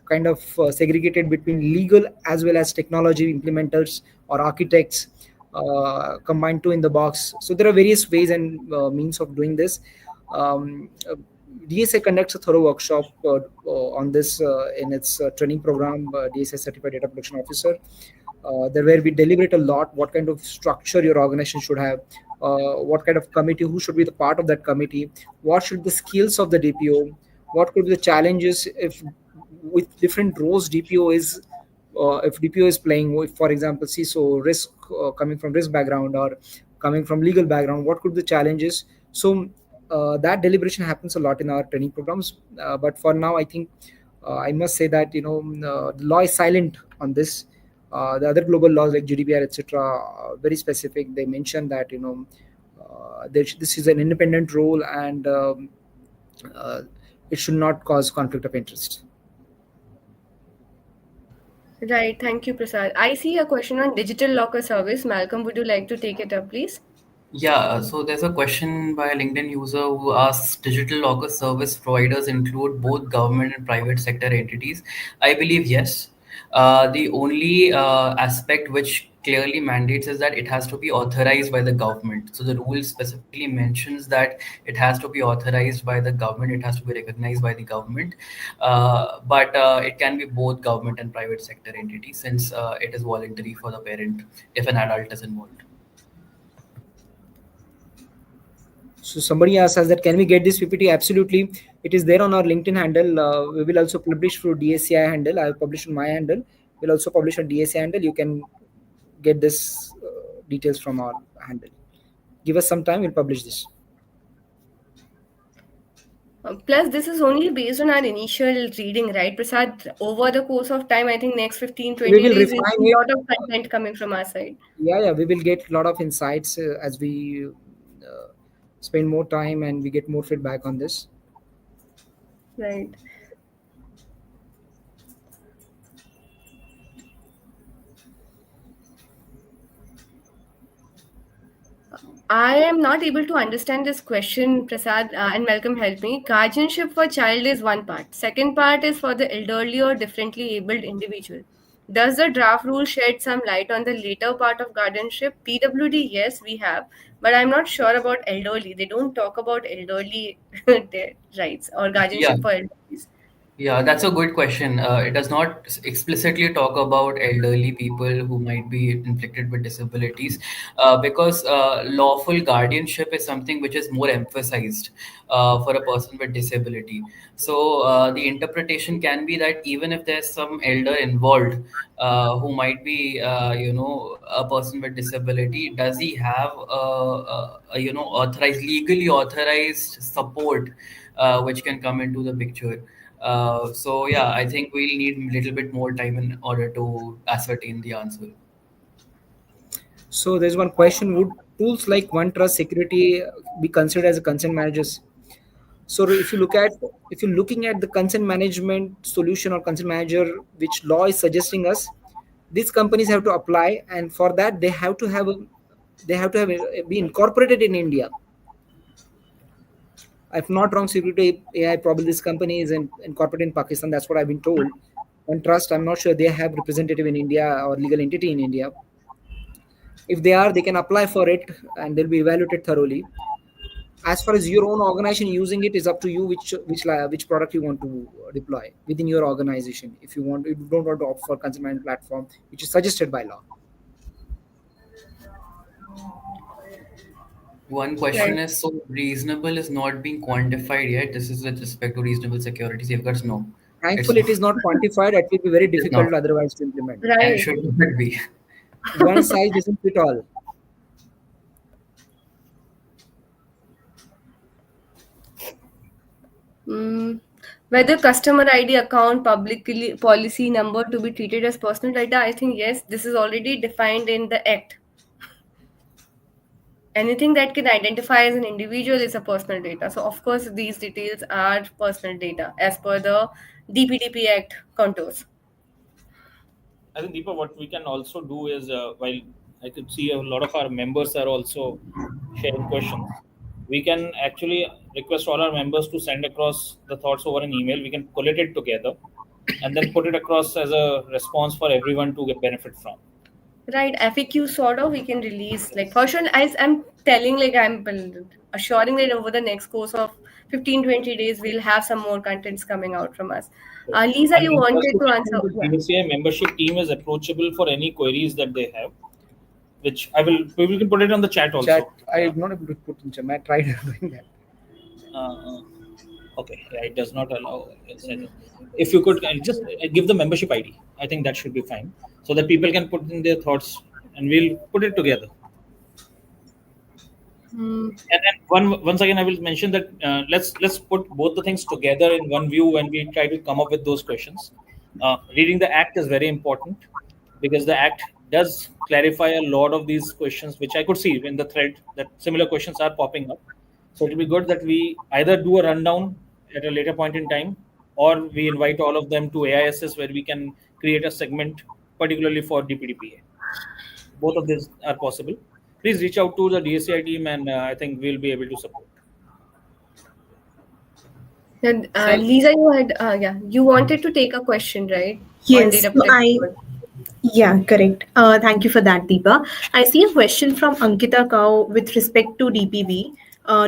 kind of segregated between legal as well as technology implementers or architects. combine two in the box. So there are various ways and means of doing this. Um, uh, DSI conducts a thorough workshop on this in its training program, DSI Certified Data Protection Officer. There where we deliberate a lot what kind of structure your organization should have, what kind of committee, who should be the part of that committee, what should be the skills of the DPO, what could be the challenges if with different roles DPO is if DPO is playing, if, for example, CISO, risk coming from risk background or coming from legal background, what could be the challenges? So that deliberation happens a lot in our training programs. But for now, I think I must say that the law is silent on this. The other global laws like GDPR, etc., very specific. They mention that this is an independent role and uh, it should not cause conflict of interest. Right. Thank you, Prasad. I see a question on digital locker service. Malcolm, would you like to take it up, please? Yeah, so there's a question by a LinkedIn user who asks, digital locker service providers include both government and private sector entities? I believe yes. The only aspect which clearly mandates is that it has to be authorized by the government. So the rule specifically mentions that it has to be authorized by the government, it has to be recognized by the government. But it can be both government and private sector entities since it is voluntary for the parent if an adult is involved. So somebody asks us that can we get this PPT? Absolutely, it is there on our LinkedIn handle. We will also publish through DSCI handle. I will publish on my handle. We'll also publish on DSCI handle. You can get this details from our handle. Give us some time. We'll publish this. Plus, this is only based on our initial reading, right, Prasad? Over the course of time, I think next 15, We 20 will days, we'll refine see it. a lot of content coming from our side. Yeah, we will get a lot of insights as we spend more time and we get more feedback on this. Right. I am not able to understand this question, Prasad, and Malcolm, help me. Guardianship for child is one part. Second part is for the elderly or differently abled individual. Does the draft rule shed some light on the later part of guardianship? PWD, yes, we have, but I'm not sure about elderly. They don't talk about elderly their rights or Yeah. guardianship for elderly. Yeah, that's a good question. It does not explicitly talk about elderly people who might be inflicted with disabilities, because lawful guardianship is something which is more emphasized for a person with disability. So the interpretation can be that even if there's some elder involved who might be, a person with disability, does he have authorized, legally authorized support which can come into the picture? So yeah, I think we'll need a little bit more time in order to ascertain the answer. So there's one question: would tools like OneTrust Security be considered as a consent managers? So if you're looking at the consent management solution or consent manager, which law is suggesting us, these companies have to apply, and for that be incorporated in India. If not wrong, Security AI, probably this company is incorporated in Pakistan. That's what I've been told. And Trust, I'm not sure they have representative in India or legal entity in India. If they are, they can apply for it and they'll be evaluated thoroughly. As far as your own organization using it, is up to you which product you want to deploy within your organization. If you don't want to opt for consent management platform, which is suggested by law. One Right. question is, so reasonable is not being quantified yet. This is with respect to reasonable security safeguards. No, it's Thankfully, it not. is not quantified. It will be very It's not, difficult otherwise to implement. and it Right. should not be. One size doesn't fit all. Mm, whether customer ID, account, publicly policy number to be treated as personal data, I think yes, this is already defined in the Act. Anything that can identify as an individual is a personal data. So of course, these details are personal data as per the DPDP Act contours. I think, Deepa, what we can also do is, while I could see a lot of our members are also sharing questions, we can actually request all our members to send across the thoughts over an email. We can collate it together and then put it across as a response for everyone to get benefit from. Right, FAQ sort of we can release like for sure. As I'm telling, like I'm assuring that over the next course of 15-20 days, we'll have some more contents coming out from us. Lisa, And you in wanted also to answer? the Yeah. DSCI membership team is approachable for any queries that they have, which we can put it on the chat also. Chat, I'm not able to put in chat. I tried doing that. Okay, yeah, it does not allow. If you could just give the membership ID, I think that should be fine, so that people can put in their thoughts, and we'll put it together. Hmm. And then once again, I will mention that let's put both the things together in one view when we try to come up with those questions. Reading the act is very important because the act does clarify a lot of these questions, which I could see in the thread that similar questions are popping up. So it will be good that we either do a rundown at a later point in time, or we invite all of them to AISS where we can create a segment particularly for DPDPA. Both of these are possible. Please reach out to the DSCI team, and I think we'll be able to support. And, So Lisa, you had you wanted to take a question, right, on Yes, data so protection board? yeah, correct. Thank you for that, Deepa. I see a question from Ankita Kau with respect to DPB,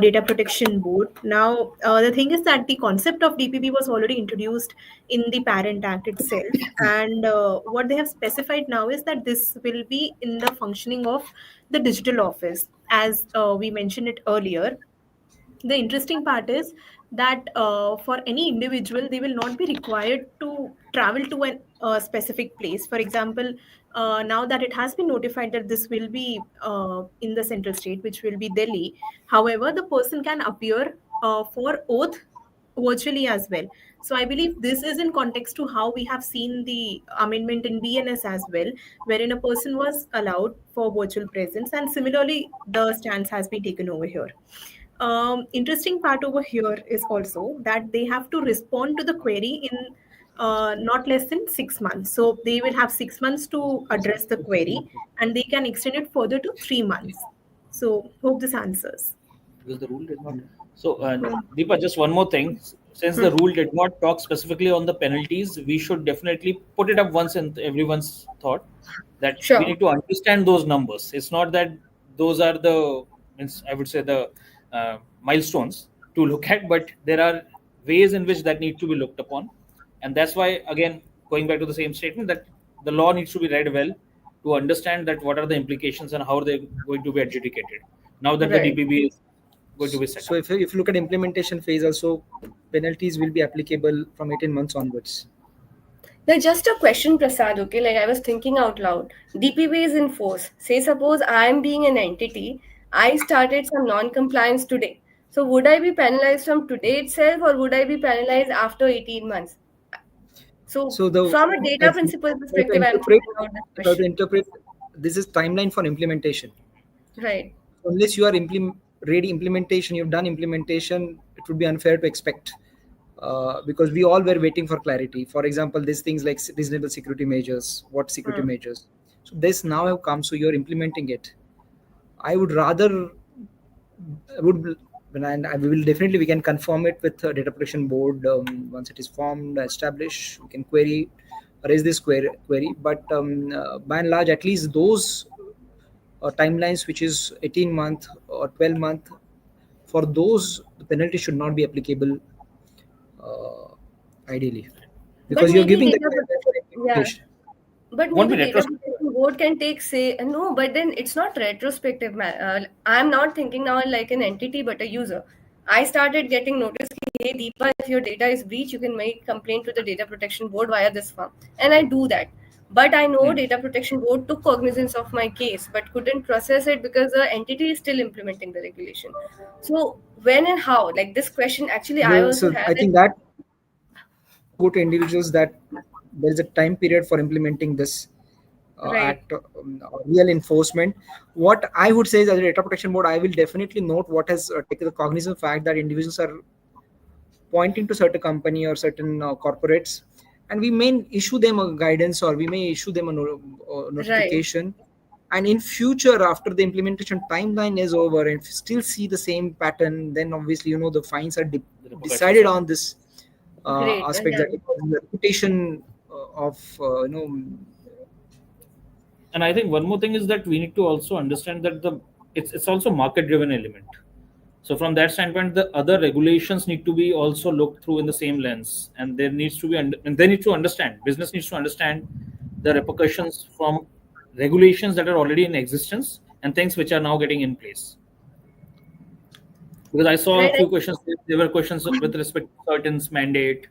Data Protection Board. Now, the thing is that the concept of DPB was already introduced in the Parent Act itself. And what they have specified now is that this will be in the functioning of the digital office, as we mentioned it earlier. The interesting part is that for any individual they will not be required to travel to a specific place. For example, now that it has been notified that this will be in the central state, which will be Delhi, however the person can appear for oath virtually as well. So I believe this is in context to how we have seen the amendment in BNS as well, wherein a person was allowed for virtual presence, and similarly the stance has been taken over here. Interesting part over here is also that they have to respond to the query in not less than 6 months. So they will have 6 months to address the query, and they can extend it further to 3 months. So hope this answers. Because the rule did not. So, Deepa, just one more thing. Since the rule did not talk specifically on the penalties, we should definitely put it up once in everyone's thought that we Sure. need to understand those numbers. It's not that those are the, I would say, the milestones to look at, but there are ways in which that need to be looked upon. And that's why, again, going back to the same statement, that the law needs to be read well to understand that what are the implications and how they're going to be adjudicated. Now that the Right. DPB is going to be set so up. if you look at implementation phase, also penalties will be applicable from 18 months onwards. Now, just a question, Prasad. Okay, like I was thinking out loud. DPB is in force. Say, suppose I am being an entity, I started some non-compliance today. So, would I be penalized from today itself, or would I be penalized after 18 months? So, So the from a data if principle you have to perspective, I'm interpret, throwing out this if you have to question. interpret, this is timeline for implementation. Right. Unless you are ready implementation, you've done implementation, it would be unfair to expect. Because we all were waiting for clarity. For example, these things like reasonable security measures, what security Hmm. measures. So this now have come, so you're implementing it. I would rather would and we will definitely we can confirm it with data protection board once it is formed, established. We can raise this query. But by and large, at least those timelines, which is 18-month or 12-month, for those the penalty should not be applicable ideally, But because you're maybe giving the data timeline for protection, yeah. implementation. But Won't be maybe data retrospective. protection board can take say no, but then it's not retrospective. I'm not thinking now like an entity but a user. I started getting notice, hey Deepa, if your data is breached, you can make complaint to the data protection board via this form, and I do that. But I know data protection board took cognizance of my case, but couldn't process it because the entity is still implementing the regulation. So when and how, like this question, actually, I Yeah, also so have I that. think that go to individuals that there is a time period for implementing this Right. act, real enforcement. What I would say is, as a data protection board, I will definitely note what has taken the cognizant fact that individuals are pointing to certain company or certain corporates, and we may issue them a guidance, or we may issue them a Right. notification. And in future, after the implementation timeline is over, and if you still see the same pattern, then obviously the fines are decided on this Great. aspect, Yeah. that it was the reputation of And I think one more thing is that we need to also understand that it's also market driven element. So from that standpoint, the other regulations need to be also looked through in the same lens, and there needs to be and they need to understand, business needs to understand the repercussions from regulations that are already in existence and things which are now getting in place. Because I saw a Right. few questions. There were questions with respect to certain mandate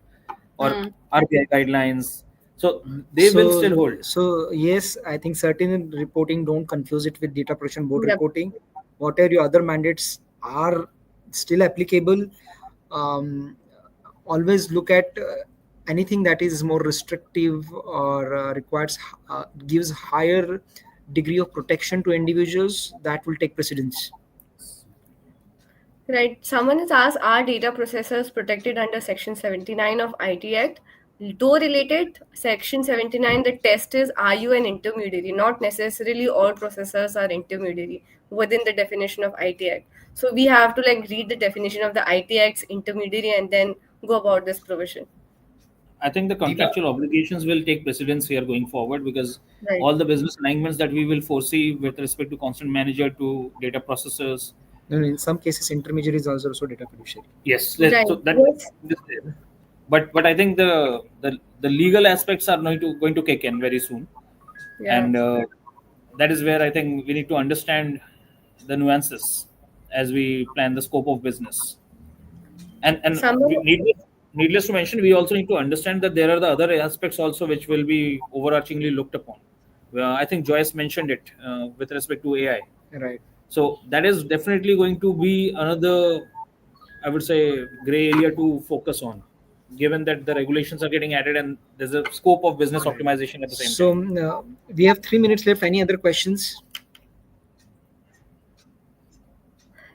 or RBI guidelines. So they will still hold. So yes, I think certain reporting, don't confuse it with data protection board Yep. reporting. Whatever your other mandates are still applicable. Um, Always look at anything that is more restrictive or gives higher degree of protection to individuals, that will take precedence. Right. Someone has asked, are data processors protected under Section 79 of IT Act? Though related, Section 79, the test is, are you an intermediary? Not necessarily all processors are intermediary within the definition of IT Act. So we have to read the definition of the IT Act's intermediary and then go about this provision. I think the contractual obligations will take precedence here going forward, because Right. all the business alignments that we will foresee with respect to constant manager to data processors. And in some cases, intermediaries are also data fiduciary. Yes, Right. so that. Yes. But I think the legal aspects are going to kick in very soon, Yeah. and that is where I think we need to understand the nuances as we plan the scope of business. And Someone, needless to mention, we also need to understand that there are the other aspects also which will be overarchingly looked upon. I think Joyce mentioned it with respect to AI. Right. So that is definitely going to be another, I would say, gray area to focus on, given that the regulations are getting added and there's a scope of business optimization at the same time. So we have 3 minutes left. Any other questions?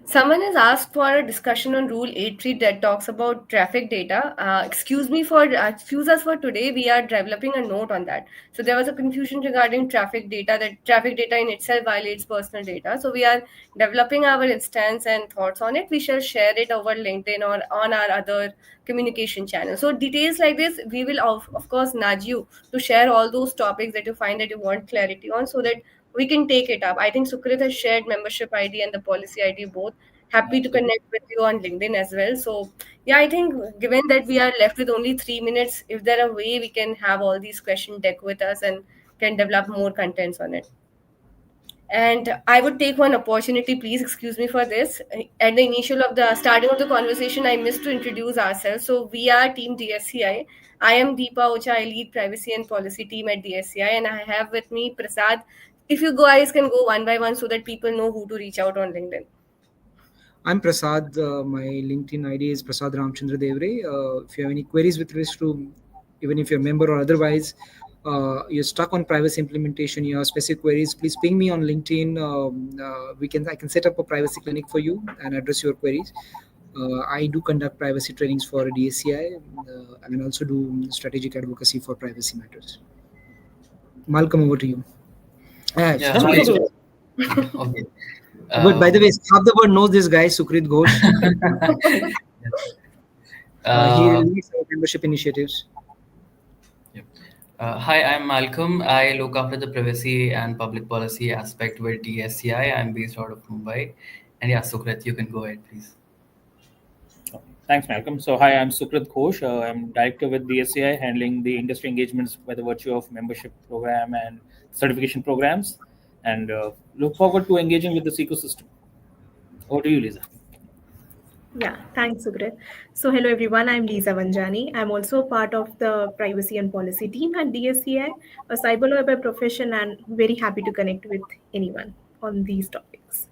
Someone has asked for a discussion on Rule 83 that talks about traffic data. Excuse us for today. We are developing a note on that. So there was a confusion regarding traffic data, that traffic data in itself violates personal data. So we are developing our instance and thoughts on it. We shall share it over LinkedIn or on our other communication channels. So details like this, we will of course nudge you to share all those topics that you find that you want clarity on, so that we can take it up. I think Sukrit has shared membership ID and the policy ID both. Happy to connect with you on LinkedIn as well. So yeah, I think given that we are left with only 3 minutes, if there are a way we can have all these question deck with us and can develop more contents on it. And I would take one opportunity, please excuse me for this. At the initial of the starting of the conversation, I missed to introduce ourselves. So we are Team DSCI. I am Deepa Ocha. I lead privacy and policy team at DSCI, and I have with me Prasad. If you guys can go one by one so that people know who to reach out on LinkedIn. I'm Prasad. My LinkedIn ID is Prasad Ramchandra Devre. If you have any queries with respect to, even if you're a member or otherwise, you're stuck on privacy implementation, you have specific queries, please ping me on LinkedIn. I can set up a privacy clinic for you and address your queries. I do conduct privacy trainings for DSCI and also do strategic advocacy for privacy matters. Malcolm, over to you. Yeah, Sukrit. hi. Okay. But by the way, half the world knows this guy, Sukrit Ghosh. He leads our membership initiatives. Hi, I'm Malcolm. I look after the privacy and public policy aspect with DSCI. I'm based out of Mumbai. And yeah, Sukrit, you can go ahead, please. Thanks, Malcolm. So hi, I'm Sukrit Ghosh. I'm director with DSCI, handling the industry engagements by the virtue of membership program and certification programs, and look forward to engaging with this ecosystem. Over to you, Lisa. Yeah, thanks, Sugrit. So, hello everyone, I'm Lisa Vanjani. I'm also a part of the privacy and policy team at DSCI, a cyber lawyer by profession, and very happy to connect with anyone on these topics.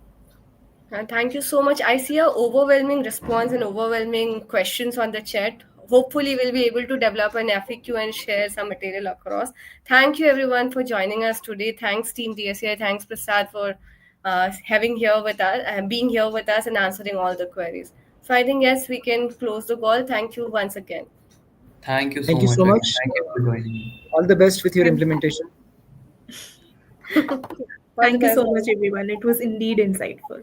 Thank you so much. I see a overwhelming response and overwhelming questions on the chat. Hopefully, we'll be able to develop an FAQ and share some material across. Thank you, everyone, for joining us today. Thanks, Team DSCI. Thanks, Prasad, for being here with us and answering all the queries. So I think, yes, we can close the call. Thank you once again. Thank you Thank so you much so again. much. Thank you for joining. All the best with your implementation. Thank you so much, everyone. It was indeed insightful.